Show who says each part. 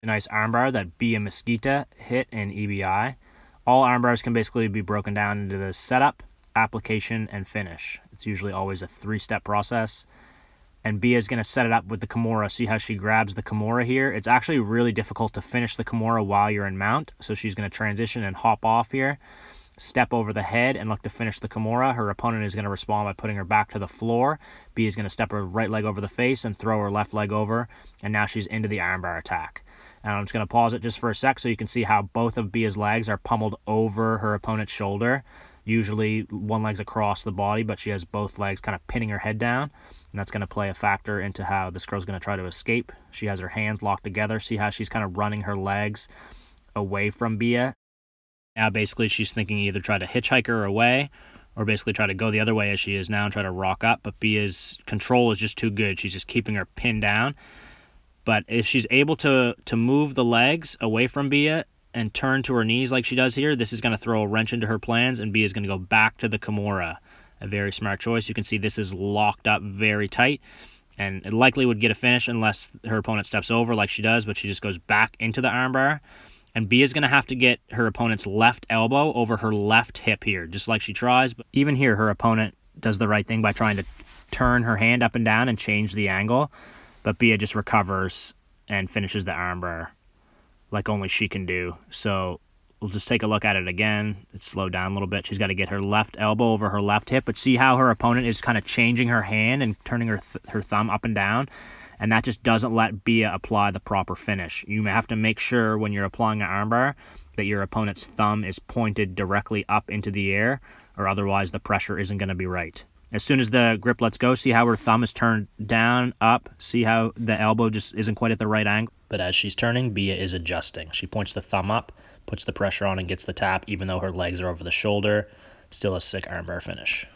Speaker 1: A nice armbar that Bia Mesquita hit in EBI. All armbars can basically be broken down into the setup, application, and finish. It's usually always a 3-step process. And Bia is going to set it up with the Kimura. See how she grabs the Kimura here? It's actually really difficult to finish the Kimura while you're in mount. So she's going to transition and hop off here, step over the head, and look to finish the Kimura. Her opponent is going to respond by putting her back to the floor. Bia is going to step her right leg over the face and throw her left leg over. And now she's into the armbar attack. And I'm just going to pause it just for a sec so you can see how both of Bia's legs are pummeled over her opponent's shoulder. Usually one leg's across the body, but she has both legs kind of pinning her head down. And that's going to play a factor into how this girl's going to try to escape. She has her hands locked together. See how she's kind of running her legs away from Bia. Now basically she's thinking either try to hitchhike her away or basically try to go the other way as she is now and try to rock up. But Bia's control is just too good. She's just keeping her pinned down. But if she's able to move the legs away from Bia and turn to her knees like she does here, this is going to throw a wrench into her plans, and Bia is going to go back to the Kimura. A very smart choice. You can see this is locked up very tight, and it likely would get a finish unless her opponent steps over like she does, but she just goes back into the armbar. And Bia is going to have to get her opponent's left elbow over her left hip here, just like she tries. But even here, her opponent does the right thing by trying to turn her hand up and down and change the angle. But Bia just recovers and finishes the armbar like only she can do. So we'll just take a look at it again. It's slowed down a little bit. She's got to get her left elbow over her left hip. But see how her opponent is kind of changing her hand and turning her thumb up and down? And that just doesn't let Bia apply the proper finish. You may have to make sure when you're applying an armbar that your opponent's thumb is pointed directly up into the air, or otherwise the pressure isn't going to be right. As soon as the grip lets go, see how her thumb is turned down, up. See how the elbow just isn't quite at the right angle. But as she's turning, Bia is adjusting. She points the thumb up, puts the pressure on, and gets the tap, even though her legs are over the shoulder. Still a sick armbar finish.